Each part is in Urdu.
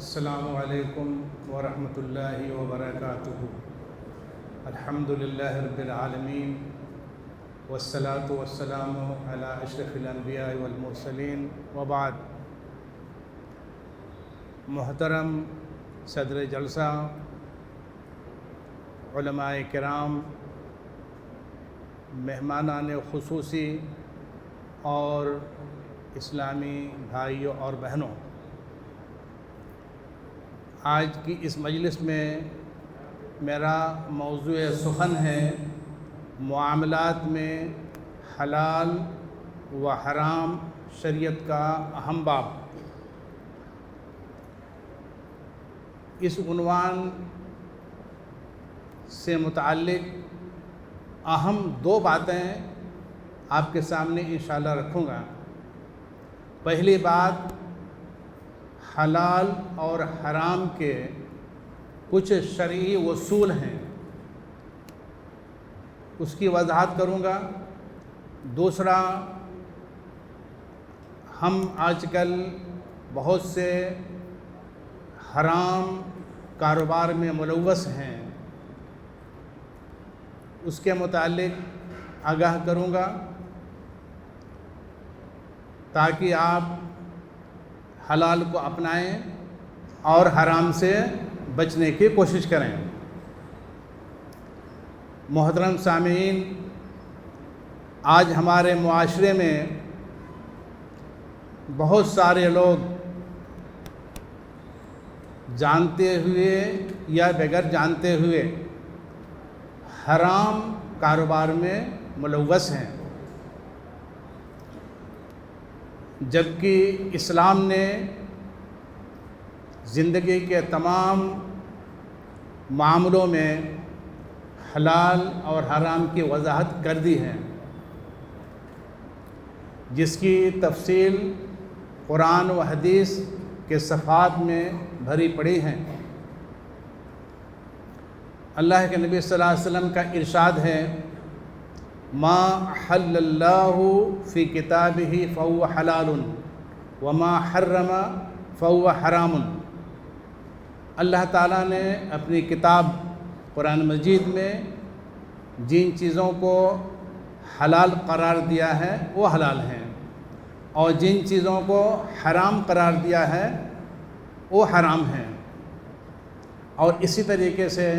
السلام علیکم ورحمۃ اللہ وبرکاتہ۔ الحمدللہ رب العالمین والصلاة والسلام علی اشرف الانبیاء والمرسلین وبعد۔ محترم صدر جلسہ، علماء کرام، مہمانان خصوصی اور اسلامی بھائیوں اور بہنوں، آج کی اس مجلس میں میرا موضوع سخن ہے معاملات میں حلال و حرام شریعت کا اہم باب۔ اس عنوان سے متعلق اہم دو باتیں آپ کے سامنے انشاءاللہ رکھوں گا۔ پہلی بات، حلال اور حرام کے کچھ شرعی اصول ہیں، اس کی وضاحت کروں گا۔ دوسرا، ہم آج کل بہت سے حرام کاروبار میں ملوث ہیں، اس کے متعلق آگاہ کروں گا تاکہ آپ حلال کو اپنائیں اور حرام سے بچنے کی کوشش کریں۔ محترم سامعین، آج ہمارے معاشرے میں بہت سارے لوگ جانتے ہوئے یا بغیر جانتے ہوئے حرام کاروبار میں ملوث ہیں، جبکہ اسلام نے زندگی کے تمام معاملوں میں حلال اور حرام کی وضاحت کر دی ہے، جس کی تفصیل قرآن و حدیث کے صفحات میں بھری پڑی ہیں۔ اللہ کے نبی صلی اللہ علیہ وسلم کا ارشاد ہے، ما حل اللہ فی کتابہ فہو حلال وما حرم فہو حرام۔ اللہ تعالیٰ نے اپنی کتاب قرآن مجید میں جن چیزوں کو حلال قرار دیا ہے وہ حلال ہیں، اور جن چیزوں کو حرام قرار دیا ہے وہ حرام ہیں۔ اور اسی طریقے سے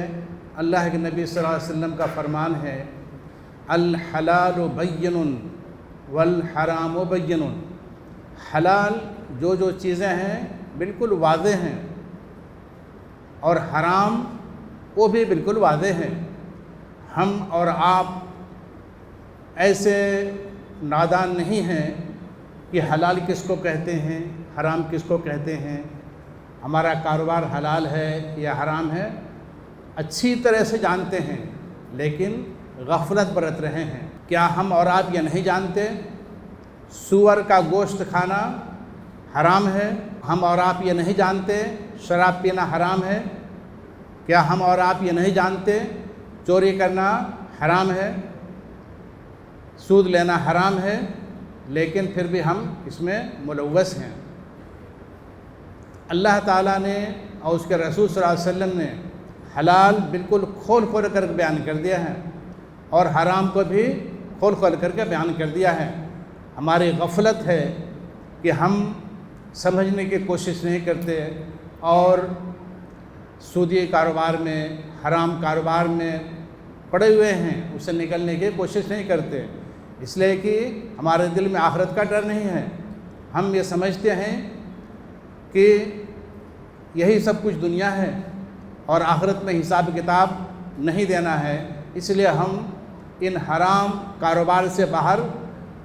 اللہ کے نبی صلی اللہ علیہ وسلم کا فرمان ہے، الحلال بین والحرام بین۔ حلال جو چیزیں ہیں بالکل واضح ہیں، اور حرام وہ بھی بالکل واضح ہیں۔ ہم اور آپ ایسے نادان نہیں ہیں کہ حلال کس کو کہتے ہیں، حرام کس کو کہتے ہیں، ہمارا کاروبار حلال ہے یا حرام ہے اچھی طرح سے جانتے ہیں، لیکن غفلت برت رہے ہیں۔ کیا ہم اور آپ یہ نہیں جانتے سور کا گوشت کھانا حرام ہے؟ ہم اور آپ یہ نہیں جانتے شراب پینا حرام ہے؟ کیا ہم اور آپ یہ نہیں جانتے چوری کرنا حرام ہے، سود لینا حرام ہے، لیکن پھر بھی ہم اس میں ملوث ہیں؟ اللہ تعالیٰ نے اور اس کے رسول صلی اللہ علیہ وسلم نے حلال بالکل کھول کر بیان کر دیا ہے، اور حرام کو بھی کھول کر کے بیان کر دیا ہے۔ ہماری غفلت ہے کہ ہم سمجھنے کی کوشش نہیں کرتے، اور سودی کاروبار میں، حرام کاروبار میں پڑے ہوئے ہیں، اس سے نکلنے کی کوشش نہیں کرتے، اس لیے کہ ہمارے دل میں آخرت کا ڈر نہیں ہے۔ ہم یہ سمجھتے ہیں کہ یہی سب کچھ دنیا ہے اور آخرت میں حساب کتاب نہیں دینا ہے، اس لیے ہم ان حرام کاروبار سے باہر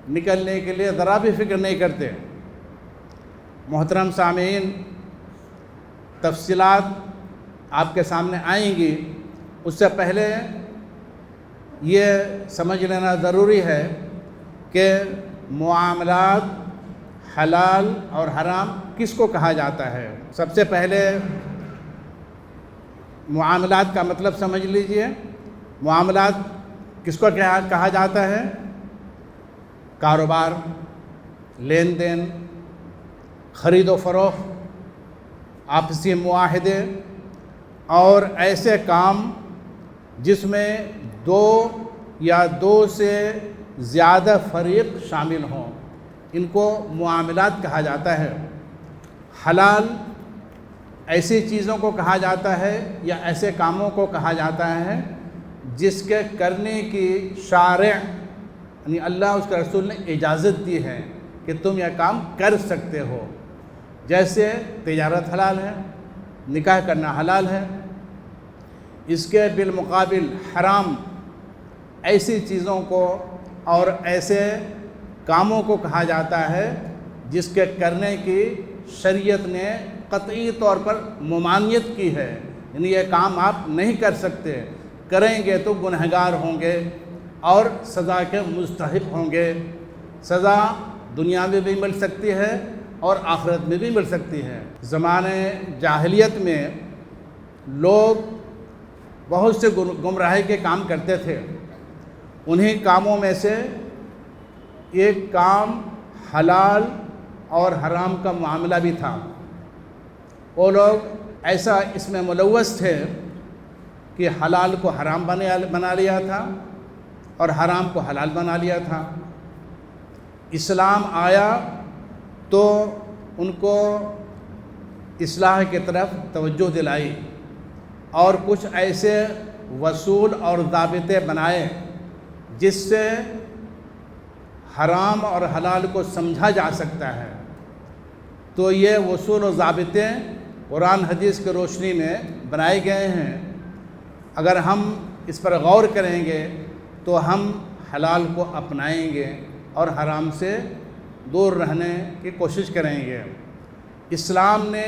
نکلنے کے لیے ذرا بھی فکر نہیں کرتے۔ محترم سامعین، تفصیلات آپ کے سامنے آئیں گی، اس سے پہلے یہ سمجھ لینا ضروری ہے کہ معاملات حلال اور حرام کس کو کہا جاتا ہے۔ سب سے پہلے معاملات کا مطلب سمجھ لیجئے۔ معاملات کس کو کہا جاتا ہے؟ کاروبار، لین دین، خرید و فروخت، آپسی معاہدے اور ایسے کام جس میں دو یا دو سے زیادہ فریق شامل ہوں، ان کو معاملات کہا جاتا ہے۔ حلال ایسی چیزوں کو کہا جاتا ہے یا ایسے کاموں کو کہا جاتا ہے جس کے کرنے کی شارع یعنی اللہ اس کے رسول نے اجازت دی ہے کہ تم یہ کام کر سکتے ہو، جیسے تجارت حلال ہے، نکاح کرنا حلال ہے۔ اس کے بالمقابل حرام ایسی چیزوں کو اور ایسے کاموں کو کہا جاتا ہے جس کے کرنے کی شریعت نے قطعی طور پر ممانعت کی ہے، یعنی یہ کام آپ نہیں کر سکتے، کریں گے تو گنہگار ہوں گے اور سزا کے مستحق ہوں گے۔ سزا دنیا میں بھی مل سکتی ہے اور آخرت میں بھی مل سکتی ہے۔ زمانے جاہلیت میں لوگ بہت سے گمراہی کے کام کرتے تھے، انہی کاموں میں سے ایک کام حلال اور حرام کا معاملہ بھی تھا۔ وہ لوگ ایسا اس میں ملوث تھے کہ حلال کو حرام بنا لیا تھا اور حرام کو حلال بنا لیا تھا۔ اسلام آیا تو ان کو اصلاح کی طرف توجہ دلائی اور کچھ ایسے اصول اور ضابطے بنائے جس سے حرام اور حلال کو سمجھا جا سکتا ہے۔ تو یہ اصول و ضابطے قرآن حدیث کی روشنی میں بنائے گئے ہیں۔ اگر ہم اس پر غور کریں گے تو ہم حلال کو اپنائیں گے اور حرام سے دور رہنے کی کوشش کریں گے۔ اسلام نے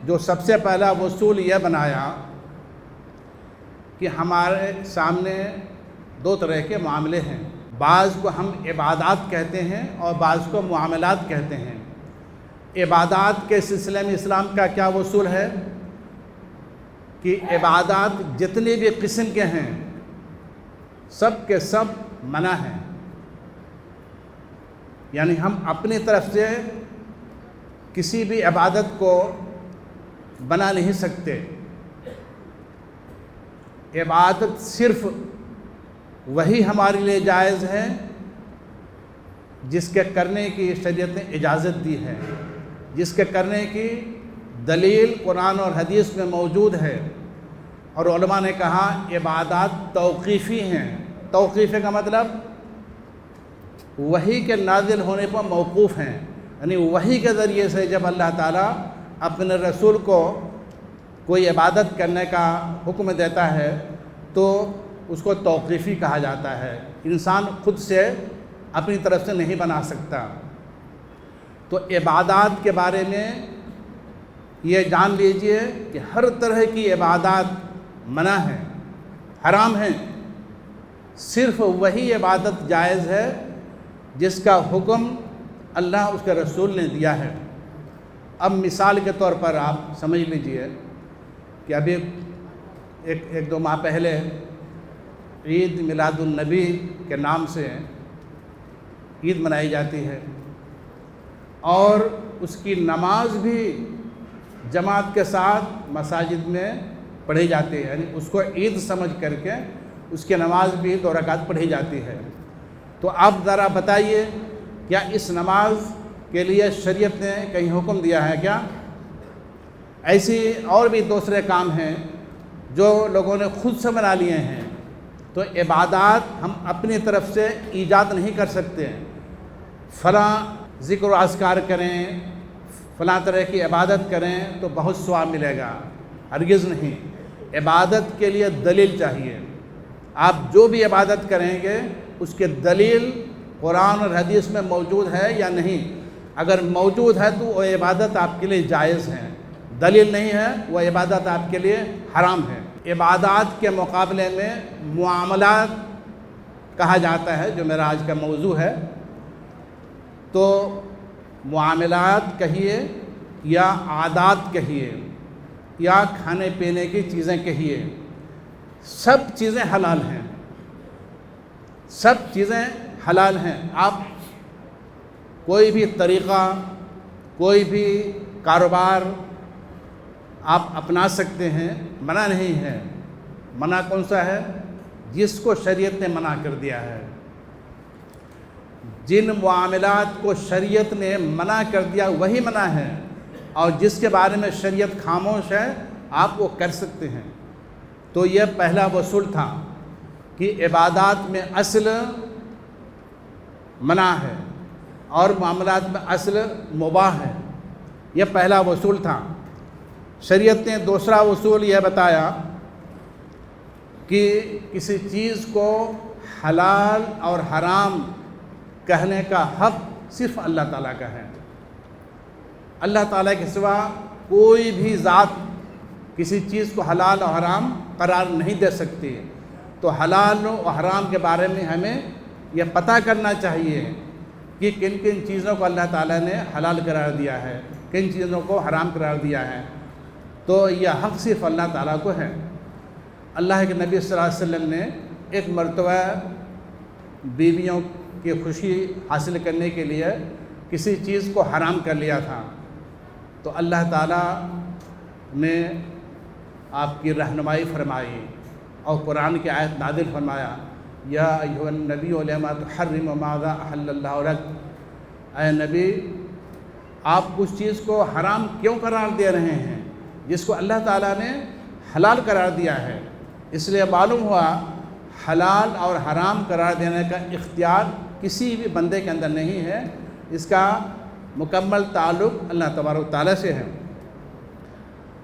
جو سب سے پہلا اصول یہ بنایا کہ ہمارے سامنے دو طرح کے معاملے ہیں، بعض کو ہم عبادات کہتے ہیں اور بعض کو معاملات کہتے ہیں۔ عبادات کے سلسلے میں اسلام کا کیا اصول ہے کہ عبادات جتنی بھی قسم کے ہیں سب کے سب منع ہیں، یعنی ہم اپنی طرف سے کسی بھی عبادت کو بنا نہیں سکتے۔ عبادت صرف وہی ہمارے لیے جائز ہے جس کے کرنے کی شریعت نے اجازت دی ہے، جس کے کرنے کی دلیل قرآن اور حدیث میں موجود ہے۔ اور علماء نے کہا عبادات توقیفی ہیں۔ توقیفی کا مطلب وحی کے نازل ہونے پر موقوف ہیں، یعنی وحی کے ذریعے سے جب اللہ تعالیٰ اپنے رسول کو کوئی عبادت کرنے کا حکم دیتا ہے تو اس کو توقیفی کہا جاتا ہے، انسان خود سے اپنی طرف سے نہیں بنا سکتا۔ تو عبادات کے بارے میں یہ جان لیجئے کہ ہر طرح کی عبادات منع ہے، حرام ہیں، صرف وہی عبادت جائز ہے جس کا حکم اللہ اس کے رسول نے دیا ہے۔ اب مثال کے طور پر آپ سمجھ لیجئے کہ ابھی ایک دو ماہ پہلے عید میلاد النبی کے نام سے عید منائی جاتی ہے اور اس کی نماز بھی جماعت کے ساتھ مساجد میں پڑھی جاتی ہے، یعنی اس کو عید سمجھ کر کے اس کی نماز بھی 2 رکعت پڑھی جاتی ہے۔ تو آپ ذرا بتائیے کیا اس نماز کے لیے شریعت نے کہیں حکم دیا ہے کیا؟ ایسی اور بھی دوسرے کام ہیں جو لوگوں نے خود سے بنا لیے ہیں۔ تو عبادات ہم اپنی طرف سے ایجاد نہیں کر سکتے، فلاں ذکر و اذکار کریں، فلاں طرح کی عبادت کریں تو بہت ثواب ملے گا، ہرگز نہیں۔ عبادت کے لیے دلیل چاہیے۔ آپ جو بھی عبادت کریں گے اس کے دلیل قرآن اور حدیث میں موجود ہے یا نہیں۔ اگر موجود ہے تو وہ عبادت آپ کے لیے جائز ہے، دلیل نہیں ہے وہ عبادت آپ کے لیے حرام ہے۔ عبادات کے مقابلے میں معاملات کہا جاتا ہے، جو میرا آج کا موضوع ہے۔ تو معاملات کہیے یا عادات کہیے یا کھانے پینے کی چیزیں کہیے، سب چیزیں حلال ہیں، سب چیزیں حلال ہیں۔ آپ کوئی بھی طریقہ، کوئی بھی کاروبار، آپ اپنا سکتے ہیں، منع نہیں ہے۔ منع کون سا ہے؟ جس کو شریعت نے منع کر دیا ہے۔ جن معاملات کو شریعت نے منع کر دیا وہی منع ہے، اور جس کے بارے میں شریعت خاموش ہے آپ وہ کر سکتے ہیں۔ تو یہ پہلا اصول تھا کہ عبادات میں اصل منع ہے اور معاملات میں اصل مباح ہے، یہ پہلا اصول تھا۔ شریعت نے دوسرا اصول یہ بتایا کہ کسی چیز کو حلال اور حرام کہنے کا حق صرف اللہ تعالیٰ کا ہے۔ اللہ تعالیٰ کے سوا کوئی بھی ذات کسی چیز کو حلال اور حرام قرار نہیں دے سکتی۔ تو حلال و حرام کے بارے میں ہمیں یہ پتہ کرنا چاہیے کہ کن کن چیزوں کو اللہ تعالیٰ نے حلال قرار دیا ہے، کن چیزوں کو حرام قرار دیا ہے۔ تو یہ حق صرف اللہ تعالیٰ کو ہے۔ اللہ کے نبی صلی اللہ علیہ وسلم نے ایک مرتبہ بیویوں کی خوشی حاصل کرنے کے لیے کسی چیز کو حرام کر لیا تھا، تو اللہ تعالیٰ نے آپ کی رہنمائی فرمائی اور قرآن کی آیت نازل فرمایا، یا ایھا النبی لما تحرم ما احل اللہ لک، اے نبی آپ اس چیز کو حرام کیوں قرار دے رہے ہیں جس کو اللہ تعالیٰ نے حلال قرار دیا ہے۔ اس لیے معلوم ہوا حلال اور حرام قرار دینے کا اختیار کسی بھی بندے کے اندر نہیں ہے، اس کا مکمل تعلق اللہ تبارک و تعالیٰ سے ہے۔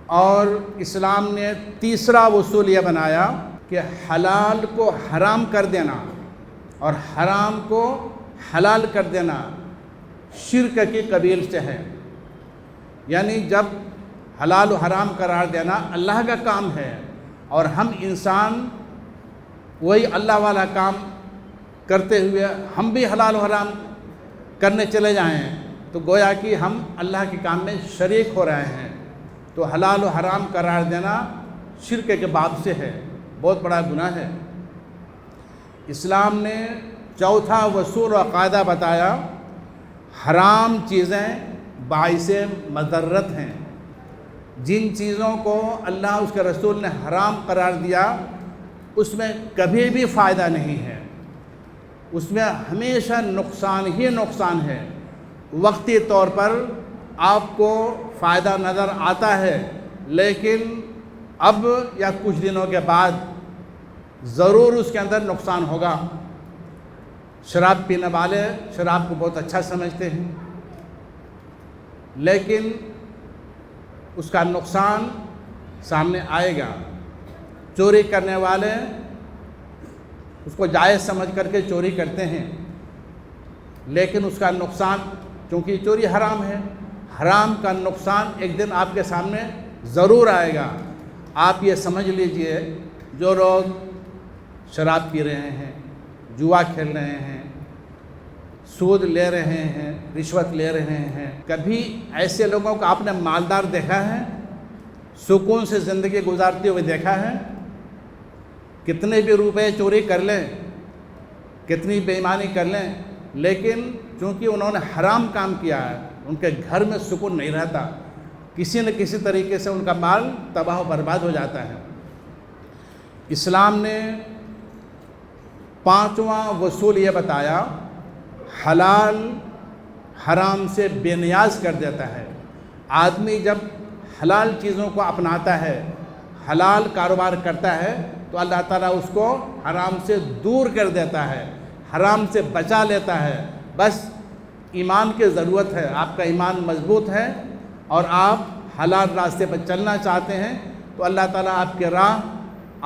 اور اسلام نے تیسرا اصول یہ بنایا کہ حلال کو حرام کر دینا اور حرام کو حلال کر دینا شرک کی قبیل سے ہے۔ یعنی جب حلال و حرام قرار دینا اللہ کا کام ہے اور ہم انسان وہی اللہ والا کام کرتے ہوئے ہم بھی حلال و حرام کرنے چلے جائیں تو گویا کہ ہم اللہ کے کام میں شریک ہو رہے ہیں۔ تو حلال و حرام قرار دینا شرک کے باب سے ہے، بہت بڑا گناہ ہے۔ اسلام نے چوتھا اصول و قاعدہ بتایا، حرام چیزیں باعث مضرت ہیں۔ جن چیزوں کو اللہ اس کے رسول نے حرام قرار دیا اس میں کبھی بھی فائدہ نہیں ہے، اس میں ہمیشہ نقصان ہی نقصان ہے۔ وقتی طور پر آپ کو فائدہ نظر آتا ہے، لیکن اب یا کچھ دنوں کے بعد ضرور اس کے اندر نقصان ہوگا۔ شراب پینے والے شراب کو بہت اچھا سمجھتے ہیں، لیکن اس کا نقصان سامنے آئے گا۔ چوری کرنے والے اس کو جائز سمجھ کر کے چوری کرتے ہیں، لیکن اس کا نقصان، چونکہ چوری حرام ہے، حرام کا نقصان ایک دن آپ کے سامنے ضرور آئے گا۔ آپ یہ سمجھ لیجئے جو لوگ شراب پی رہے ہیں، جوا کھیل رہے ہیں، سود لے رہے ہیں، رشوت لے رہے ہیں، کبھی ایسے لوگوں کو آپ نے مالدار دیکھا ہے؟ سکون سے زندگی گزارتے ہوئے دیکھا ہے؟ کتنے بھی روپے چوری کر لیں، کتنی بے ایمانی کر لیں، لیکن چونکہ انہوں نے حرام کام کیا ہے ان کے گھر میں سکون نہیں رہتا، کسی نہ کسی طریقے سے ان کا مال تباہ و برباد ہو جاتا ہے۔ اسلام نے پانچواں اصول یہ بتایا، حلال حرام سے بے نیاز کر دیتا ہے۔ آدمی جب حلال چیزوں کو اپناتا ہے، حلال کاروبار کرتا ہے تو اللہ تعالیٰ اس کو حرام سے دور کر دیتا ہے، حرام سے بچا لیتا ہے۔ بس ایمان کی ضرورت ہے، آپ کا ایمان مضبوط ہے اور آپ حلال راستے پر چلنا چاہتے ہیں تو اللہ تعالیٰ آپ کی راہ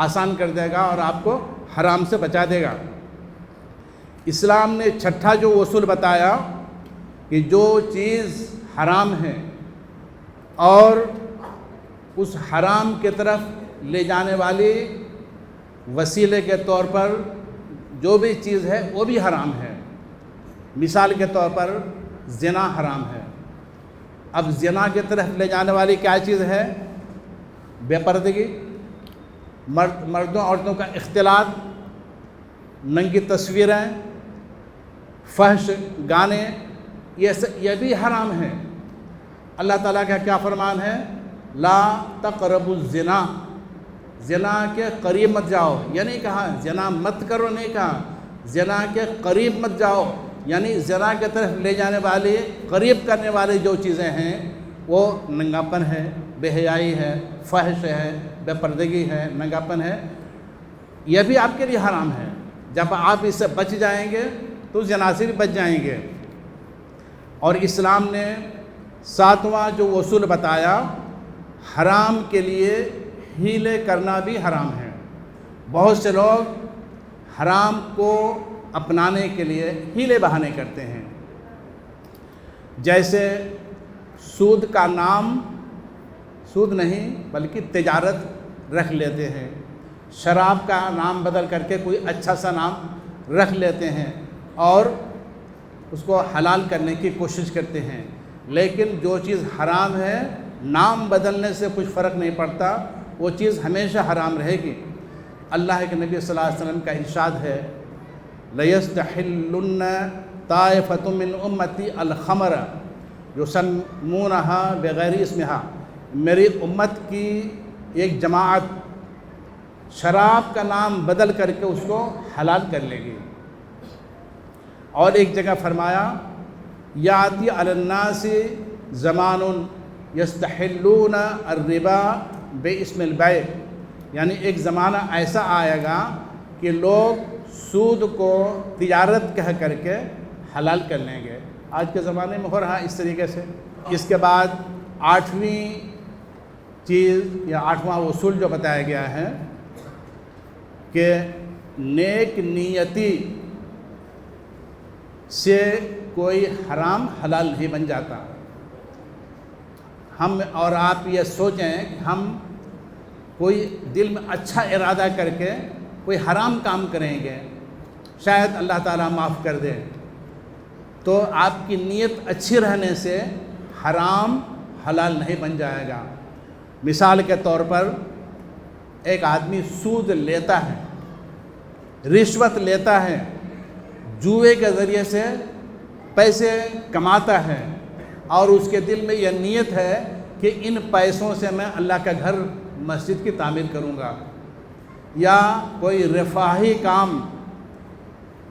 آسان کر دے گا اور آپ کو حرام سے بچا دے گا۔ اسلام نے چھٹا جو اصول بتایا کہ جو چیز حرام ہے اور اس حرام کی طرف لے جانے والی وسیلے کے طور پر جو بھی چیز ہے وہ بھی حرام ہے۔ مثال کے طور پر زنا حرام ہے۔ اب زنا کی طرف لے جانے والی کیا چیز ہے؟ بے پردگی، مردوں عورتوں کا اختلاط، ننگی تصویریں، فحش گانے، یہ بھی حرام ہے۔ اللہ تعالیٰ کا کیا فرمان ہے؟ لا تقربوا الزنا، زنا کے قریب مت جاؤ، یہ نہیں کہا زنا مت کرو، نہیں کہا زنا کے قریب مت جاؤ، یعنی زنا کی طرف لے جانے والی، قریب کرنے والی جو چیزیں ہیں وہ ننگاپن ہے، بے حیائی ہے، فحش ہے، بے پردگی ہے، ننگاپن ہے، یہ بھی آپ کے لیے حرام ہے۔ جب آپ اس سے بچ جائیں گے تو زنا سے بھی بچ جائیں گے۔ اور اسلام نے 7واں جو اصول بتایا، حرام کے لیے ہیلے کرنا بھی حرام ہے۔ بہت سے لوگ حرام کو اپنانے کے لیے ہیلے بہانے کرتے ہیں، جیسے سود کا نام، سود نہیں بلکہ تجارت رکھ لیتے ہیں، شراب کا نام بدل کر کے کوئی اچھا سا نام رکھ لیتے ہیں اور اس کو حلال کرنے کی کوشش کرتے ہیں، لیکن جو چیز حرام ہے نام بدلنے سے کچھ فرق نہیں پڑتا، وہ چیز ہمیشہ حرام رہے گی۔ اللہ کے نبی صلی اللہ علیہ وسلم کا ارشاد ہے، لَيَسْتَحِلُّنَّ طَائِفَةٌ مِّنْ أُمَّتِي الْخَمْرَ يُسَمُّونَهَا بِغَيْرِ اسْمِهَا، میری امت کی ایک جماعت شراب کا نام بدل کر کے اس کو حلال کر لے گی۔ اور ایک جگہ فرمایا، یاتی علی الناس زمان یستحلون الربا باسم البیع، یعنی ایک زمانہ ایسا آئے گا کہ لوگ سود کو تجارت کہہ کر کے حلال کر لیں گے۔ آج کے زمانے میں ہو رہا اس طریقے سے۔ اس کے بعد 8ویں چیز یا 8واں اصول جو بتایا گیا ہے کہ نیک نیتی سے کوئی حرام حلال نہیں بن جاتا۔ ہم اور آپ یہ سوچیں کہ ہم کوئی دل میں اچھا ارادہ کر کے کوئی حرام کام کریں گے، شاید اللہ تعالیٰ معاف کر دے، تو آپ کی نیت اچھی رہنے سے حرام حلال نہیں بن جائے گا۔ مثال کے طور پر ایک آدمی سود لیتا ہے، رشوت لیتا ہے، جوئے کے ذریعے سے پیسے کماتا ہے اور اس کے دل میں یہ نیت ہے کہ ان پیسوں سے میں اللہ کا گھر مسجد کی تعمیر کروں گا، یا کوئی رفاہی کام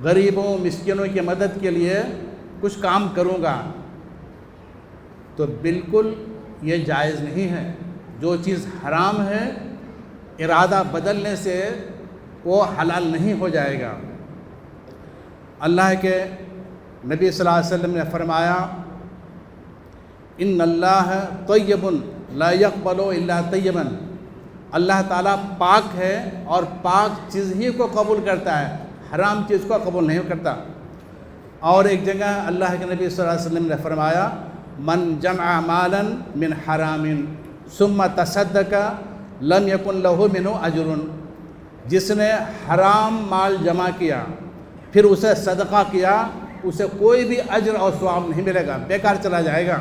غریبوں مسکینوں کی مدد کے لیے کچھ کام کروں گا، تو بالکل یہ جائز نہیں ہے۔ جو چیز حرام ہے ارادہ بدلنے سے وہ حلال نہیں ہو جائے گا۔ اللہ کے نبی صلی اللہ علیہ وسلم نے فرمایا، ان اللہ طیب لا یقبل الا طیبا، اللہ تعالیٰ پاک ہے اور پاک چیز ہی کو قبول کرتا ہے، حرام چیز کو قبول نہیں کرتا۔ اور ایک جگہ اللہ کے نبی صلی اللہ علیہ وسلم نے فرمایا، من جمع مالا من حرام ثم تصدق لم یکن لہ منہ اجر، جس نے حرام مال جمع کیا پھر اسے صدقہ کیا، اسے کوئی بھی اجر اور ثواب نہیں ملے گا، بیکار چلا جائے گا۔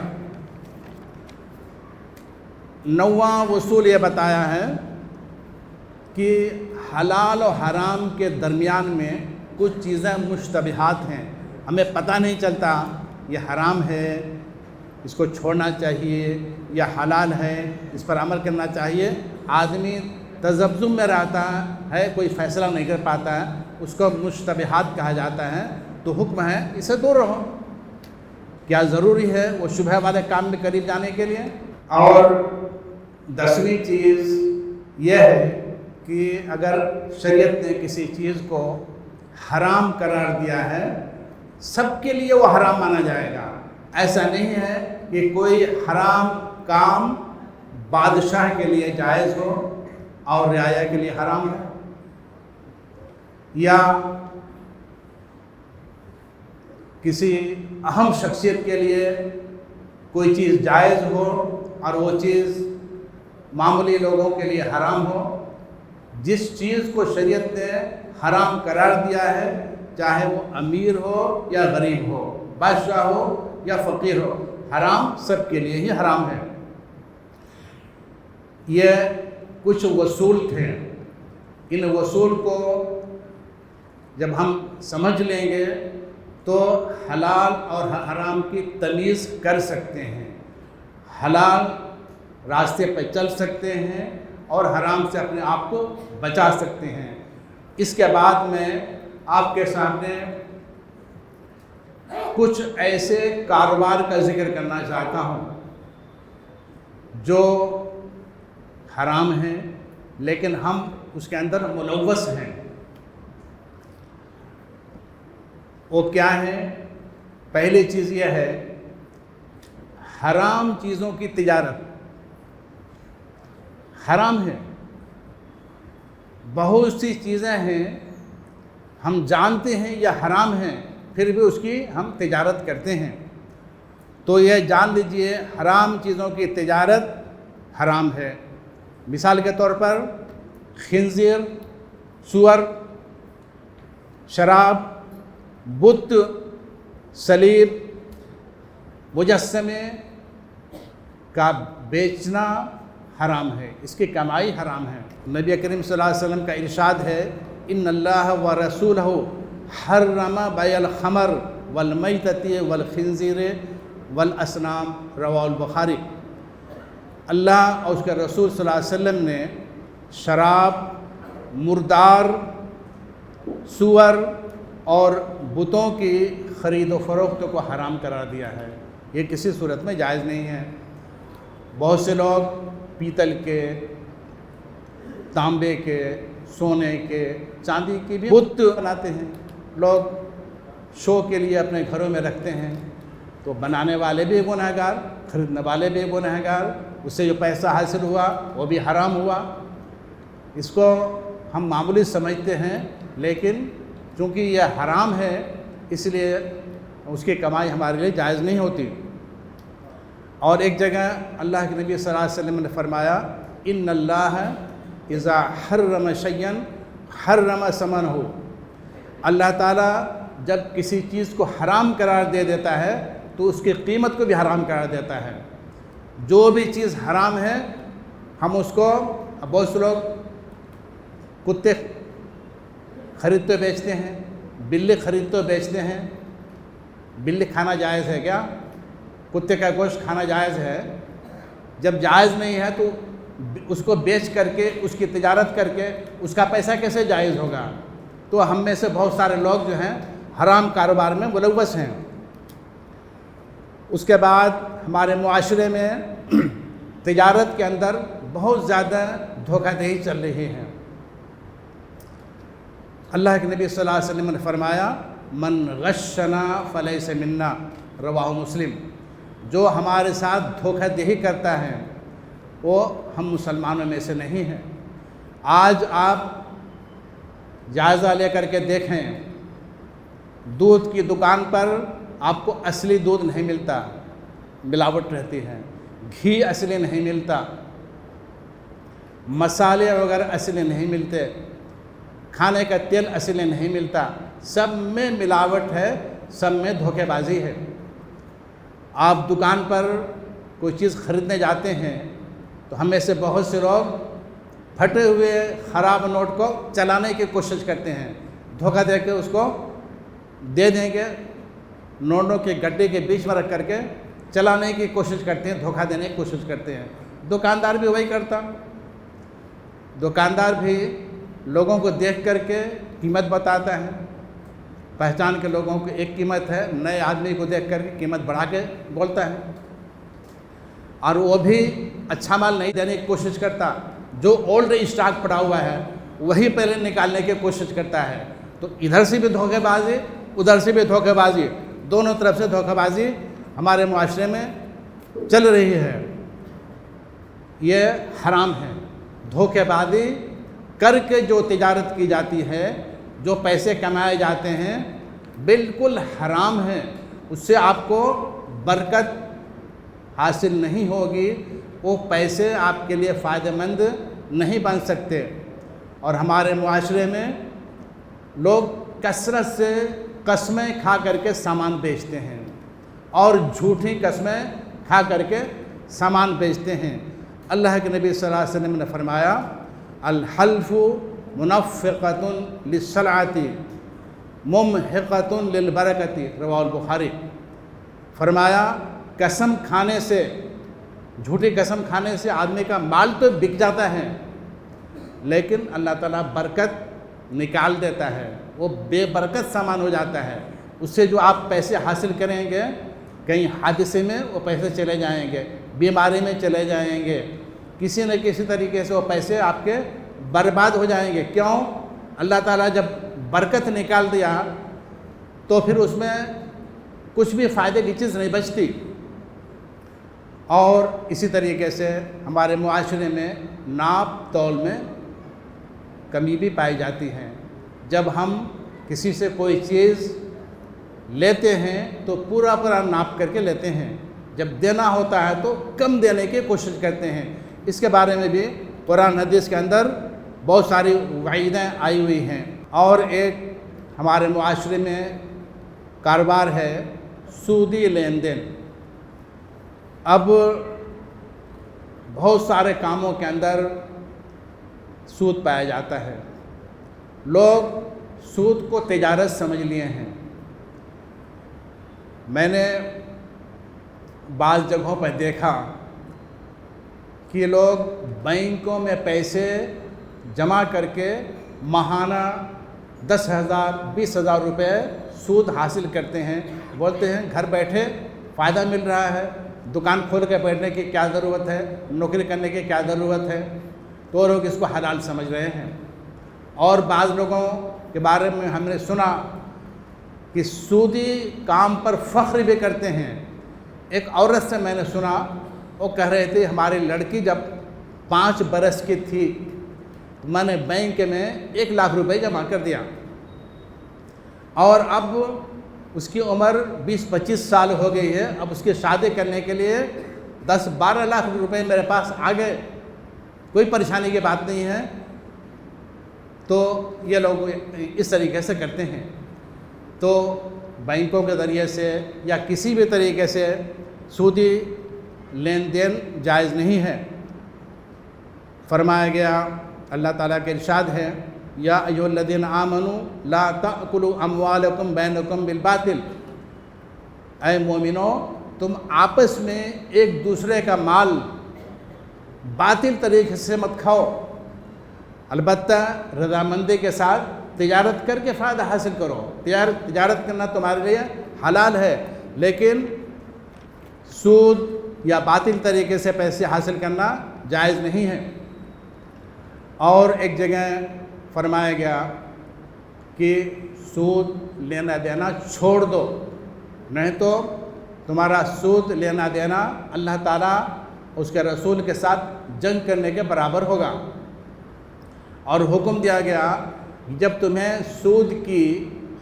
9واں اصول یہ بتایا ہے کہ حلال و حرام کے درمیان میں کچھ چیزیں مشتبہات ہیں، ہمیں پتہ نہیں چلتا یہ حرام ہے اس کو چھوڑنا چاہیے یا حلال ہے اس پر عمل کرنا چاہیے، آدمی تذبذب میں رہتا ہے، کوئی فیصلہ نہیں کر پاتا ہے، اس کو مشتبہات کہا جاتا ہے۔ تو حکم ہے اسے دور رہو۔ کیا ضروری ہے وہ شبہ والے کام میں قریب جانے کے لیے؟ اور 10ویں چیز یہ ہے کہ اگر شریعت نے کسی چیز کو حرام قرار دیا ہے، سب کے لیے وہ حرام مانا جائے گا۔ ایسا نہیں ہے کہ کوئی حرام کام بادشاہ کے لیے جائز ہو اور رعایا کے لیے حرام ہے، یا کسی اہم شخصیت کے لیے کوئی چیز جائز ہو اور وہ چیز معمولی لوگوں کے لیے حرام ہو۔ جس چیز کو شریعت نے حرام قرار دیا ہے، چاہے وہ امیر ہو یا غریب ہو، بادشاہ ہو یا فقیر ہو، حرام سب کے لیے ہی حرام ہے۔ یہ کچھ اصول تھے، ان اصول کو جب ہم سمجھ لیں گے تو حلال اور حرام کی تمیز کر سکتے ہیں۔ حلال راستے پہ چل سکتے ہیں اور حرام سے اپنے آپ کو بچا سکتے ہیں۔ اس کے بعد میں آپ کے سامنے کچھ ایسے کاروبار کا ذکر کرنا چاہتا ہوں جو حرام ہیں لیکن ہم اس کے اندر ملوث ہیں۔ وہ کیا ہے؟ پہلی چیز یہ ہے حرام چیزوں کی تجارت حرام ہے۔ بہت سی چیزیں ہیں ہم جانتے ہیں یہ حرام ہیں، پھر بھی اس کی ہم تجارت کرتے ہیں۔ تو یہ جان لیجئے حرام چیزوں کی تجارت حرام ہے۔ مثال کے طور پر خنزیر، سور، شراب، بت، صلیب، مجسمے کا بیچنا حرام ہے، اس کی کمائی حرام ہے۔ نبی کریم صلی اللہ علیہ وسلم کا ارشاد ہے ان اللہ و رسولہ حرم بیع الخمر والمیتۃ والخنزیر والاصنام، رواه البخاری۔ اللہ اور اس کے رسول صلی اللہ علیہ وسلم نے شراب، مردار، سور اور بتوں کی خرید و فروخت کو حرام قرار دیا ہے۔ یہ کسی صورت میں جائز نہیں ہے۔ بہت سے لوگ پیتل کے، تانبے کے، سونے کے، چاندی کے بھی بت بناتے ہیں، لوگ شو کے لیے اپنے گھروں میں رکھتے ہیں۔ تو بنانے والے بھی گنہگار، خریدنے والے بھی گنہگار، اس سے جو پیسہ حاصل ہوا وہ بھی حرام ہوا۔ اس کو ہم معمولی سمجھتے ہیں لیکن چونکہ یہ حرام ہے اس لیے اس کی کمائی ہمارے لیے جائز نہیں ہوتی۔ اور ایک جگہ اللہ کے نبی صلی اللہ علیہ وسلم نے فرمایا ان اللہ اذا حرم شیئا حرم ثمنہ، اللہ تعالیٰ جب کسی چیز کو حرام قرار دے دیتا ہے تو اس کی قیمت کو بھی حرام قرار دیتا ہے۔ جو بھی چیز حرام ہے ہم اس کو، بہت سے لوگ کتے خریدتے بیچتے ہیں، بلی خریدتے بیچتے ہیں۔ بلی کھانا جائز ہے کیا؟ کتے کا گوشت کھانا جائز ہے؟ جب جائز نہیں ہے تو اس کو بیچ کر کے، اس کی تجارت کر کے اس کا پیسہ کیسے جائز ہوگا؟ تو ہم میں سے بہت سارے لوگ جو ہیں حرام کاروبار میں ملوث ہیں۔ اس کے بعد ہمارے معاشرے میں تجارت کے اندر بہت زیادہ دھوکہ دہی چل رہی ہے۔ اللہ کے نبی صلی اللہ علیہ وسلم نے فرمایا من غشنا فلیس منا، رواہ مسلم۔ جو ہمارے ساتھ دھوکہ دہی کرتا ہے وہ ہم مسلمانوں میں سے نہیں ہیں۔ آج آپ جائزہ لے کر کے دیکھیں، دودھ کی دکان پر آپ کو اصلی دودھ نہیں ملتا، ملاوٹ رہتی ہے۔ گھی اصلی نہیں ملتا، مسالے وغیرہ اصلی نہیں ملتے، کھانے کا تیل اصلی نہیں ملتا، سب میں ملاوٹ ہے، سب میں دھوکے بازی ہے۔ آپ دکان پر کوئی چیز خریدنے جاتے ہیں تو ہم میں سے بہت سے لوگ پھٹے ہوئے خراب نوٹ کو چلانے کی کوشش کرتے ہیں، دھوکہ دے کے اس کو دے دیں گے، نوٹوں کے گڈھے کے بیچ میں رکھ کر کے چلانے کی کوشش کرتے ہیں، دھوکہ دینے کی کوشش کرتے ہیں۔ دکاندار بھی وہی کرتا، دکاندار بھی لوگوں کو دیکھ کر کے قیمت بتاتا ہے، پہچان کے لوگوں کو ایک قیمت ہے، نئے آدمی کو دیکھ کر کے قیمت بڑھا کے بولتا ہے، اور وہ بھی اچھا مال نہیں دینے کی کوشش کرتا، جو اولڈ اسٹاک پڑا ہوا ہے وہی پہلے نکالنے کی کوشش کرتا ہے۔ تو ادھر سے بھی دھوکے بازی، ادھر سے بھی دھوکے بازی، دونوں طرف سے دھوکے بازی ہمارے معاشرے میں چل رہی ہے۔ یہ حرام ہے۔ دھوکے بازی کر کے جو تجارت کی جاتی ہے، جو پیسے کمائے جاتے ہیں، بالکل حرام ہے۔ اس سے آپ کو برکت حاصل نہیں ہوگی، وہ پیسے آپ کے لیے فائدہ مند نہیں بن سکتے۔ اور ہمارے معاشرے میں لوگ کثرت سے قسمیں کھا کر کے سامان بیچتے ہیں اور جھوٹی قسمیں کھا کر کے سامان بیچتے ہیں۔ اللہ کے نبی صلی اللہ علیہ وسلم نے فرمایا الحلف منفقۃ للسلعۃ ممحقۃ للبرکۃ، رواہ البخاری۔ فرمایا قسم کھانے سے جھوٹی قسم کھانے سے آدمی کا مال تو بک جاتا ہے، لیکن اللہ تعالیٰ برکت نکال دیتا ہے، وہ بے برکت سامان ہو جاتا ہے۔ اس سے جو آپ پیسے حاصل کریں گے، کہیں حادثے میں وہ پیسے چلے جائیں گے، بیماری میں چلے جائیں گے، کسی نہ کسی طریقے سے وہ پیسے آپ کے برباد ہو جائیں گے۔ کیوں؟ اللہ تعالیٰ جب برکت نکال دیا تو پھر اس میں کچھ بھی فائدے کی چیز نہیں بچتی۔ اور اسی طریقے سے ہمارے معاشرے میں ناپ تول میں کمی بھی پائی جاتی ہے۔ جب ہم کسی سے کوئی چیز لیتے ہیں تو پورا ناپ کر کے لیتے ہیں، جب دینا ہوتا ہے تو کم دینے کی کوشش کرتے ہیں۔ اس کے بارے میں بھی قرآن حدیث کے اندر بہت ساری وعیدیں آئی ہوئی ہیں۔ اور ایک ہمارے معاشرے میں کاروبار ہے سودی لین دین۔ اب بہت سارے کاموں کے اندر سود پایا جاتا ہے۔ لوگ سود کو تجارت سمجھ لیے ہیں۔ میں نے بعض جگہوں پر دیکھا کہ لوگ بینکوں میں پیسے جمع کر کے ماہانہ 10,000 20,000 روپے سود حاصل کرتے ہیں۔ بولتے ہیں گھر بیٹھے فائدہ مل رہا ہے، دکان کھول کے بیٹھنے کی کیا ضرورت ہے، نوکری کرنے کی کیا ضرورت ہے، تو لوگ اس کو حلال سمجھ رہے ہیں۔ اور بعض لوگوں کے بارے میں ہم نے سنا کہ سودی کام پر فخر بھی کرتے ہیں۔ ایک عورت سے میں نے سنا، وہ کہہ رہے تھے ہماری لڑکی جب 5 برس کی تھی میں نے بینک میں 1 لاکھ روپے جمع کر دیا، اور اب اس کی عمر 20-25 سال ہو گئی ہے، اب اس کی شادی کرنے کے لیے 10-12 لاکھ روپے میرے پاس آ گئے، کوئی پریشانی کی بات نہیں ہے۔ تو یہ لوگ اس طریقے سے کرتے ہیں۔ تو بینکوں کے ذریعے سے یا کسی بھی طریقے سے سودی لین دین جائز نہیں ہے۔ فرمایا گیا، اللہ تعالیٰ کے ارشاد ہے، یا ایھا الذین آمنوا لا تأکلوا اموالکم بینکم بالباطل، اے مومنو تم آپس میں ایک دوسرے کا مال باطل طریقے سے مت کھاؤ، البتہ رضامندی کے ساتھ تجارت کر کے فائدہ حاصل کرو۔ تجارت کرنا تمہارے لیے حلال ہے، لیکن سود یا باطل طریقے سے پیسے حاصل کرنا جائز نہیں ہے۔ اور ایک جگہ فرمایا گیا کہ سود لینا دینا چھوڑ دو، نہیں تو تمہارا سود لینا دینا اللہ تعالیٰ اس کے رسول کے ساتھ جنگ کرنے کے برابر ہوگا۔ اور حکم دیا گیا جب تمہیں سود کی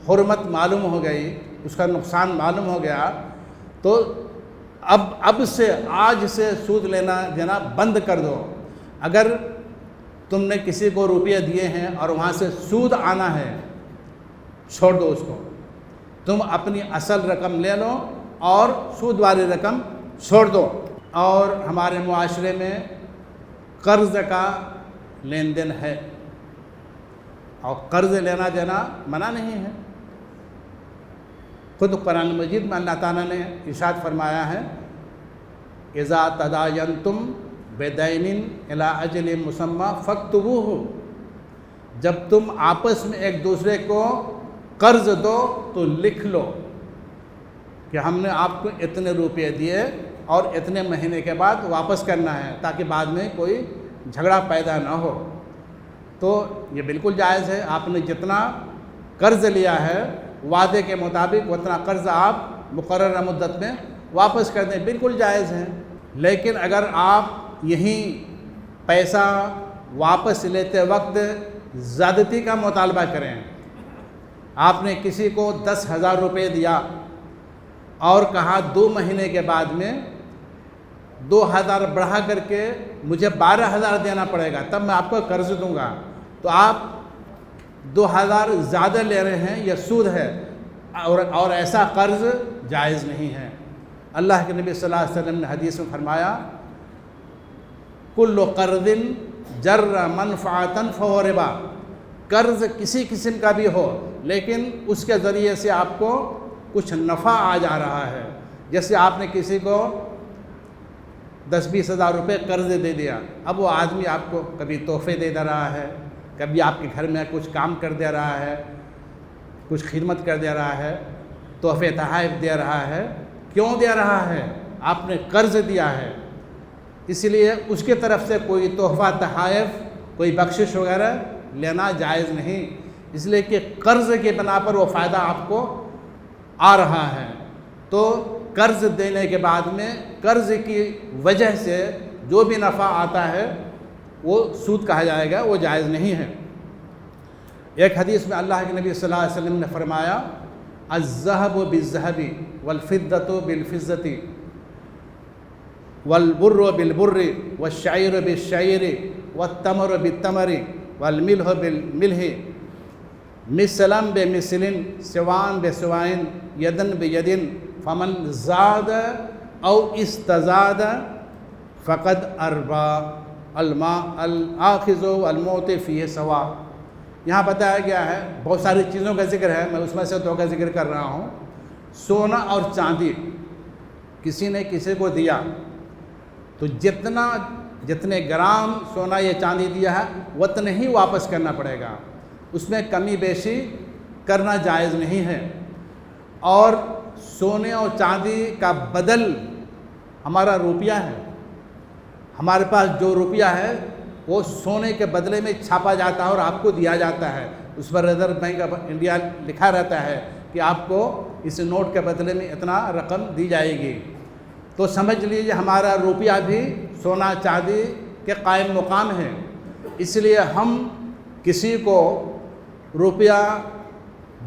حرمت معلوم ہو گئی، اس کا نقصان معلوم ہو گیا، تو اب سے آج سے سود لینا دینا بند کر دو۔ اگر تم نے کسی کو روپیے دیے ہیں اور وہاں سے سود آنا ہے، چھوڑ دو اس کو، تم اپنی اصل رقم لے لو اور سود والی رقم چھوڑ دو۔ اور ہمارے معاشرے میں قرض کا لین دین ہے، اور قرض لینا دینا منع نہیں ہے۔ خود قرآن مجید میں اللہ تعالیٰ نے ارشاد فرمایا ہے، اذا تداینتم بدین الی اجل مسمی فاکتبوہ، جب تم آپس میں ایک دوسرے کو قرض دو تو لکھ لو کہ ہم نے آپ کو اتنے روپے دیے اور اتنے مہینے کے بعد واپس کرنا ہے، تاکہ بعد میں کوئی جھگڑا پیدا نہ ہو۔ تو یہ بالکل جائز ہے، آپ نے جتنا قرض لیا ہے وعدے کے مطابق اتنا قرض آپ مقررہ مدت میں واپس کر دیں، بالکل جائز ہے۔ لیکن اگر آپ یہیں پیسہ واپس لیتے وقت زیادتی کا مطالبہ کریں، آپ نے کسی کو 10,000 روپے دیا اور کہا 2 مہینے کے بعد میں 2,000 بڑھا کر کے مجھے 12,000 دینا پڑے گا، تب میں آپ کو قرض دوں گا، تو آپ 2,000 زیادہ لے رہے ہیں، یہ سود ہے، اور ایسا قرض جائز نہیں ہے۔ اللہ کے نبی صلی اللہ علیہ وسلم نے حدیث میں فرمایا، کل قرض جر منفعۃ فہو ربا، قرض کسی قسم کا بھی ہو لیکن اس کے ذریعے سے آپ کو کچھ نفع آ جا رہا ہے، جیسے آپ نے کسی کو 10-20 ہزار روپے قرض دے دیا، اب وہ آدمی آپ کو کبھی تحفے دے رہا ہے، کبھی آپ کے گھر میں کچھ کام کر دے رہا ہے، کچھ خدمت کر دے رہا ہے، تحفے تحائف دے رہا ہے۔ کیوں دے رہا ہے؟ آپ نے قرض دیا ہے، اس لیے اس کی طرف سے کوئی تحفہ تحائف، کوئی بخشش وغیرہ لینا جائز نہیں، اس لیے کہ قرض کے بنا پر وہ فائدہ آپ کو آ رہا ہے۔ تو قرض دینے کے بعد میں قرض کی وجہ سے جو بھی نفع آتا ہے وہ سود کہا جائے گا، وہ جائز نہیں ہے۔ ایک حدیث میں اللہ کے نبی صلی اللہ علیہ وسلم نے فرمایا الذهب بالذهب والفضة بالفضة والبر بالبر والشعير بالشعير والتمر بالتمر والملح بالملح مثلا بمثل سواء بسواء يدا بيد فمن زاد او استزاد فقد اربا الآخذ والمعطي فيه سواء۔ یہاں بتایا گیا ہے، بہت ساری چیزوں کا ذکر ہے، میں اس میں سے دو کا ذکر کر رہا ہوں۔ سونا اور چاندی کسی نے کسی کو دیا تو جتنے گرام سونا یا چاندی دیا ہے اتنے ہی واپس کرنا پڑے گا، اس میں کمی بیشی کرنا جائز نہیں ہے۔ اور سونے اور چاندی کا بدل ہمارا روپیہ ہے، ہمارے پاس جو روپیہ ہے وہ سونے کے بدلے میں چھاپا جاتا ہے اور آپ کو دیا جاتا ہے، اس پر ریزرو بینک آف انڈیا لکھا رہتا ہے کہ آپ کو اس نوٹ کے بدلے میں اتنا رقم دی جائے گی۔ تو سمجھ لیجیے ہمارا روپیہ بھی سونا چاندی کے قائم مقام ہے، اس لیے ہم کسی کو روپیہ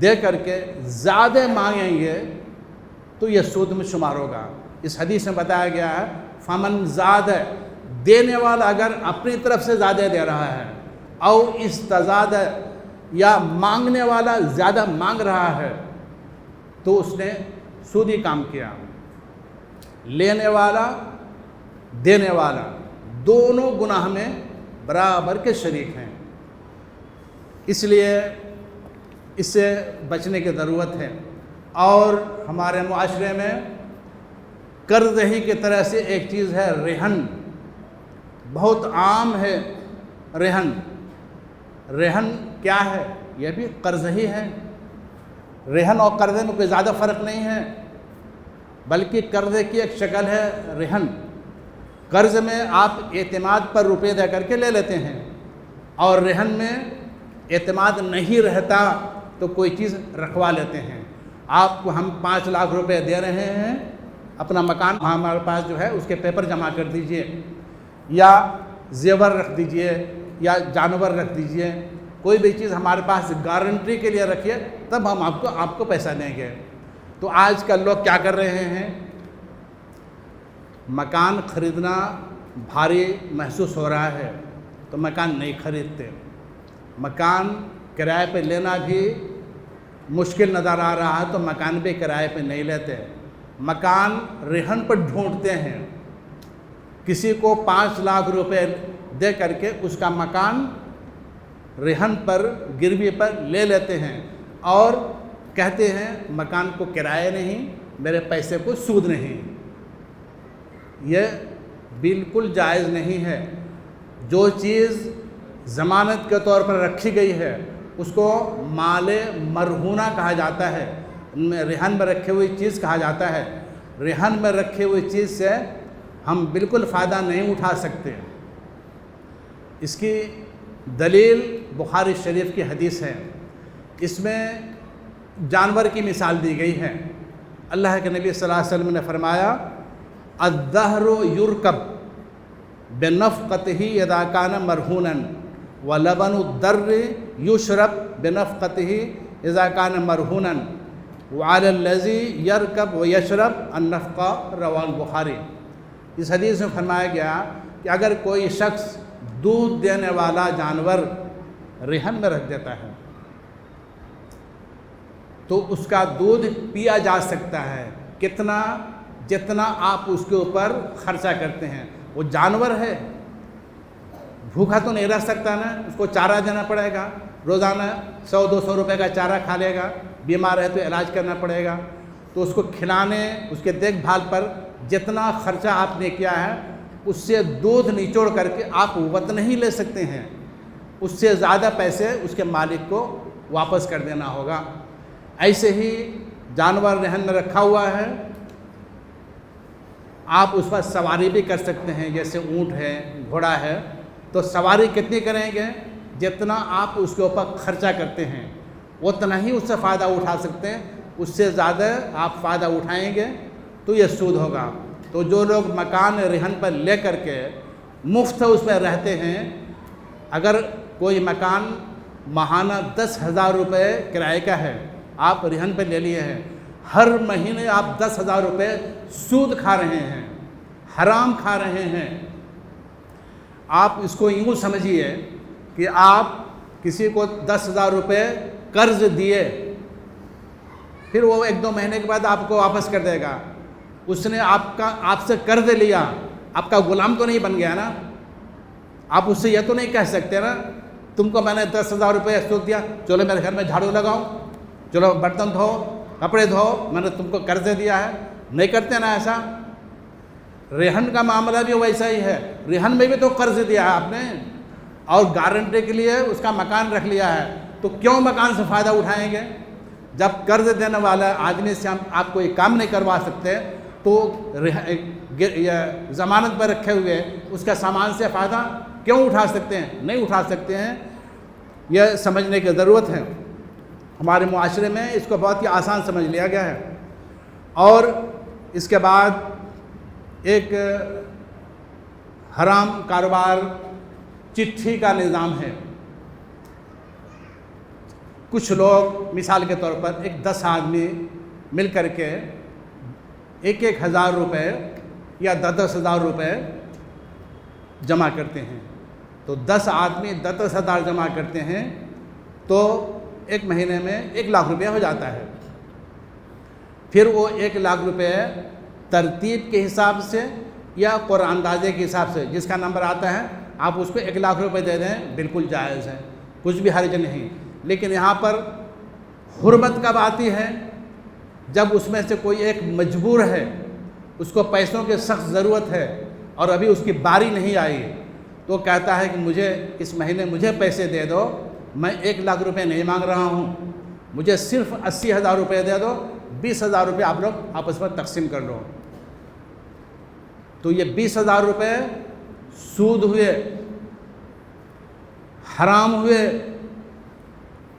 دے کر کے زیادہ مانگیں گے تو یہ سود میں شمار ہوگا۔ اس حدیث میں بتایا گیا ہے فمن زاد، دینے والا اگر اپنی طرف سے زیادہ دے رہا ہے، او استزاد یا مانگنے والا زیادہ مانگ رہا ہے تو اس نے سودی کام کیا۔ لینے والا دینے والا دونوں گناہ میں برابر کے شریک ہیں، اس لیے اس سے بچنے کی ضرورت ہے۔ اور ہمارے معاشرے میں قرض ہی کی طرح سے ایک چیز ہے رہن، بہت عام ہے رہن۔ رہن کیا ہے؟ یہ بھی قرض ہی ہے۔ رہن اور قرضے میں کوئی زیادہ فرق نہیں ہے، بلکہ قرضے کی ایک شکل ہے رہن۔ قرض میں آپ اعتماد پر روپے دے کر کے لے لیتے ہیں، اور رہن میں اعتماد نہیں رہتا تو کوئی چیز رکھوا لیتے ہیں۔ آپ کو ہم 5 لاکھ روپے دے رہے ہیں، اپنا مکان ہمارے پاس جو ہے اس کے پیپر جمع کر دیجئے، یا زیور رکھ دیجئے، یا جانور رکھ دیجئے، کوئی بھی چیز ہمارے پاس گارنٹی کے لیے رکھیے، تب ہم آپ کو پیسہ دیں گے۔ تو آج کل لوگ کیا کر رہے ہیں؟ مکان خریدنا بھاری محسوس ہو رہا ہے تو مکان نہیں خریدتے، مکان کرائے پہ لینا بھی مشکل نظر آ رہا ہے تو مکان بھی کرائے پہ نہیں لیتے، مکان رہن پر ڈھونڈتے ہیں۔ کسی کو 5 لاکھ روپے دے کر کے اس کا مکان رہن پر گروی پر لے لیتے ہیں اور کہتے ہیں مکان کو کرایہ نہیں، میرے پیسے کو سود نہیں۔ یہ بالکل جائز نہیں ہے۔ جو چیز ضمانت کے طور پر رکھی گئی ہے اس کو مال مرہونہ کہا جاتا ہے، رہن میں رکھی ہوئی چیز کہا جاتا ہے۔ رہن میں رکھی ہوئی چیز سے ہم بالکل فائدہ نہیں اٹھا سکتے۔ اس کی دلیل بخاری شریف کی حدیث ہے، اس میں جانور کی مثال دی گئی ہے۔ اللہ کے نبی صلی اللہ علیہ وسلم نے فرمایا الدہر یرکب بنفقتہ اذا کان مرہونا ولبن الدر یشرب بنفقتہ اذا کان مرہونا وعلی الذی یرکب ویشرب النفقہ رواه البخاری۔ اس حدیث میں فرمایا گیا کہ اگر کوئی شخص دودھ دینے والا جانور رہن میں رکھ دیتا ہے تو اس کا دودھ پیا جا سکتا ہے، جتنا آپ اس کے اوپر خرچہ کرتے ہیں۔ وہ جانور ہے، بھوکا تو نہیں رہ سکتا نا، اس کو چارہ دینا پڑے گا، روزانہ 100-200 روپے کا چارہ کھا لے گا، بیمار ہے تو علاج کرنا پڑے گا، تو اس کو کھلانے، اس کے دیکھ بھال پر جتنا خرچہ آپ نے کیا ہے اس سے دودھ نچوڑ کر کے آپ وطن نہیں لے سکتے ہیں، اس سے زیادہ پیسے اس کے مالک کو واپس کر دینا ہوگا۔ ایسے ہی جانور رہن میں رکھا ہوا ہے، آپ اس پر سواری بھی کر سکتے ہیں، جیسے اونٹ ہے، گھوڑا ہے، تو سواری کتنی کریں گے؟ جتنا آپ اس کے اوپر خرچہ کرتے ہیں اتنا ہی اس سے فائدہ اٹھا سکتے ہیں، اس سے زیادہ آپ فائدہ اٹھائیں گے تو یہ سود ہوگا۔ تو جو لوگ مکان رہن پر لے کر کے مفت اس میں رہتے ہیں، اگر کوئی مکان ماہانہ 10,000 روپے کرائے کا ہے، آپ رہن پہ لے لیے ہیں، ہر مہینے آپ 10,000 روپے سود کھا رہے ہیں، حرام کھا رہے ہیں۔ آپ اس کو یوں سمجھیے کہ آپ کسی کو 10,000 روپے قرض دیے، پھر وہ 1-2 مہینے کے بعد آپ کو واپس کر دے گا۔ اس نے آپ سے قرض لیا، آپ کا غلام تو نہیں بن گیا نا؟ آپ اس سے یہ تو نہیں کہہ سکتے نا تم کو میں نے 10,000 روپے سود دیا، چلو میرے گھر میں جھاڑو لگاؤ، چلو برتن دھو، کپڑے دھو، میں نے تم کو قرض دیا ہے۔ نہیں کرتے نا ایسا۔ رہن کا معاملہ بھی ویسا ہی ہے، رہن میں بھی تو قرض دیا ہے آپ نے، اور گارنٹی کے لیے اس کا مکان رکھ لیا ہے، تو کیوں مکان سے فائدہ اٹھائیں گے؟ جب قرض دینے والا آدمی سے آپ کوئی کام نہیں کروا سکتے تو ضمانت پر رکھے ہوئے اس کا سامان سے فائدہ کیوں اٹھا سکتے ہیں؟ نہیں اٹھا سکتے ہیں۔ یہ سمجھنے کی ضرورت ہے۔ ہمارے معاشرے میں اس کو بہت ہی آسان سمجھ لیا گیا ہے۔ اور اس کے بعد ایک حرام کاروبار چٹھی کا نظام ہے۔ کچھ لوگ مثال کے طور پر 10 آدمی مل کر کے 1,000 روپے یا 10,000 روپے جمع کرتے ہیں، تو 10 آدمی 10,000 جمع کرتے ہیں تو ایک مہینے میں 1,00,000 روپے ہو جاتا ہے۔ پھر وہ 1,00,000 روپے ترتیب کے حساب سے یا قرآن اندازے کے حساب سے جس کا نمبر آتا ہے آپ اس کو 1,00,000 روپے دے دیں، بالکل جائز ہے، کچھ بھی حرج نہیں۔ لیکن یہاں پر حرمت کب آتی ہے؟ جب اس میں سے کوئی ایک مجبور ہے، اس کو پیسوں کی سخت ضرورت ہے اور ابھی اس کی باری نہیں آئی، تو کہتا ہے کہ مجھے اس مہینے مجھے پیسے دے دو، میں 1,00,000 روپے نہیں مانگ رہا ہوں، مجھے صرف 80,000 روپے دے دو، 20,000 روپے آپ لوگ آپس میں تقسیم کر لو۔ تو یہ 20,000 روپے سود ہوئے، حرام ہوئے۔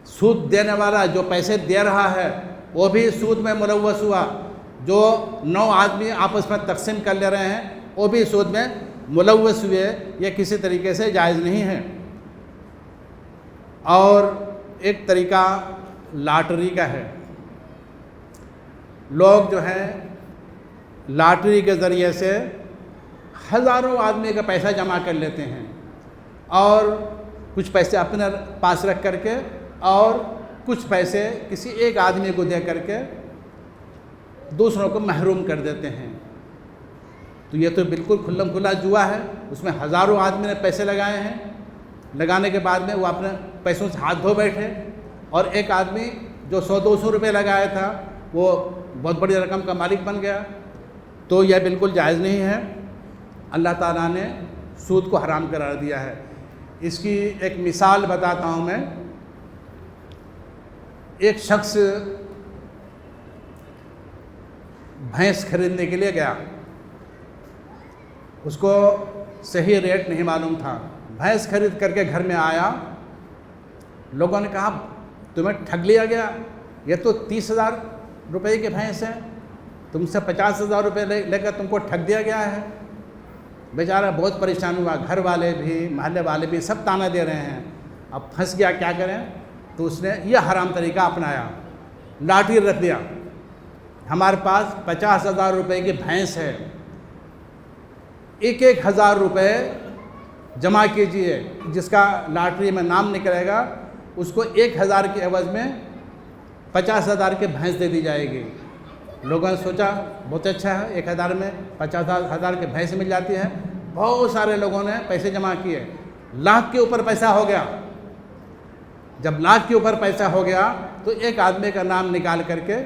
سود دینے والا جو پیسے دے رہا ہے وہ بھی سود میں ملوث ہوا، جو 9 آدمی آپس میں تقسیم کر لے رہے ہیں وہ بھی سود میں ملوث ہوئے۔ یہ کسی طریقے سے جائز نہیں ہے۔ اور ایک طریقہ لاٹری کا ہے۔ لوگ جو ہیں لاٹری کے ذریعے سے ہزاروں آدمی کا پیسہ جمع کر لیتے ہیں، اور کچھ پیسے اپنے پاس رکھ کر کے اور کچھ پیسے کسی ایک آدمی کو دے کر کے دوسروں کو محروم کر دیتے ہیں۔ تو یہ تو بالکل کھلم کھلا جوا ہے، اس میں ہزاروں آدمی نے پیسے لگائے ہیں، لگانے کے بعد میں وہ اپنے پیسوں سے ہاتھ دھو بیٹھے، اور ایک آدمی جو 100-200 روپے لگایا تھا وہ بہت بڑی رقم کا مالک بن گیا۔ تو یہ بالکل جائز نہیں ہے۔ اللہ تعالیٰ نے سود کو حرام قرار دیا ہے۔ اس کی ایک مثال بتاتا ہوں میں۔ ایک شخص بھینس خریدنے کے لیے گیا، اس کو صحیح ریٹ نہیں معلوم تھا، بھینس خرید کر کے گھر میں آیا، لوگوں نے کہا تمہیں ٹھگ لیا گیا، یہ تو 30,000 روپے کی بھینس ہے، تم سے 50,000 روپے لے کر تم کو ٹھگ دیا گیا ہے۔ بیچارہ بہت پریشان ہوا، گھر والے بھی محلے والے بھی سب تانا دے رہے ہیں، اب پھنس گیا، کیا کریں؟ تو اس نے یہ حرام طریقہ اپنایا، لاٹھی رکھ دیا، ہمارے پاس 50,000 روپے کی بھینس ہے، 1,000 روپے جمع کیجئے، جس کا لاٹری میں نام نکلے گا اس کو 1,000 کے عوض میں 50,000 کی بھینس دے دی جائے گی۔ لوگوں نے سوچا بہت اچھا ہے، 1,000 میں 50,000 کی بھینس مل جاتی ہے۔ بہت سارے لوگوں نے پیسے جمع کیے، لاکھ کے اوپر پیسہ ہو گیا۔ جب لاکھ کے اوپر پیسہ ہو گیا تو ایک آدمی کا نام نکال کر کے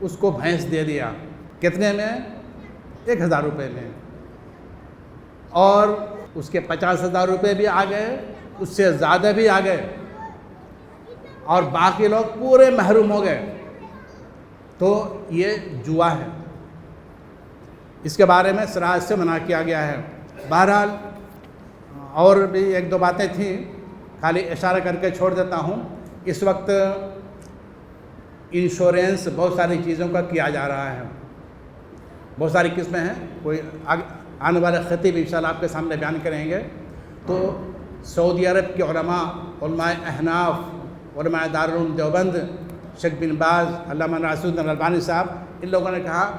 اس کو بھینس دے دیا۔ کتنے میں؟ 1,000 روپے میں۔ اور اس کے 50,000 روپے بھی آ گئے, اس سے زیادہ بھی آ گئے, اور باقی لوگ پورے محروم ہو گئے. تو یہ جوا ہے, اس کے بارے میں صراحت سے منع کیا گیا ہے. بہرحال اور بھی ایک دو باتیں تھیں, خالی اشارہ کر کے چھوڑ دیتا ہوں. اس وقت انشورنس بہت ساری چیزوں کا کیا جا رہا ہے, بہت ساری قسمیں ہیں, کوئی آنے والے خطیب انشاءاللہ آپ کے سامنے بیان کریں گے. تو سعودی عرب کے علماء احناف, علماء دارالعلوم دیوبند, شیخ بن باز, علامہ ناصرالدین البانی صاحب, ان لوگوں نے کہا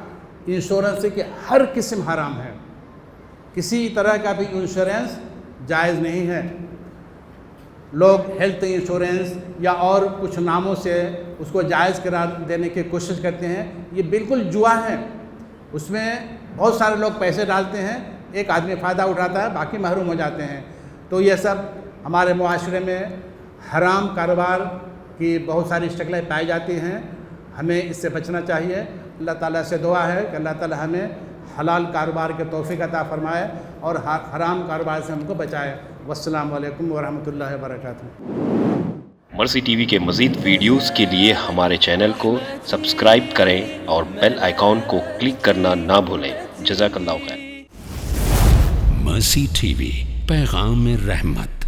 انشورنس کی ہر قسم حرام ہے, کسی طرح کا بھی انشورنس جائز نہیں ہے. لوگ ہیلتھ انشورنس یا اور کچھ ناموں سے اس کو جائز قرار دینے کی کوشش کرتے ہیں, یہ بالکل جوا ہے. اس میں بہت سارے لوگ پیسے ڈالتے ہیں, ایک آدمی فائدہ اٹھاتا ہے, باقی محروم ہو جاتے ہیں. تو یہ سب ہمارے معاشرے میں حرام کاروبار کی بہت ساری شکلیں پائی جاتی ہیں, ہمیں اس سے بچنا چاہیے. اللہ تعالیٰ سے دعا ہے کہ اللہ تعالیٰ ہمیں حلال کاروبار کے توفیق عطا فرمائے اور حرام کاروبار سے ہم کو بچائے. والسلام علیکم ورحمۃ اللہ وبرکاتہ. مرسی ٹی وی کے مزید ویڈیوز کے لیے ہمارے چینل کو سبسکرائب کریں اور بیل آئیکن کو کلک کرنا نہ بھولیں. جزاک اللہ خیر. مرسی ٹی وی, پیغام رحمت.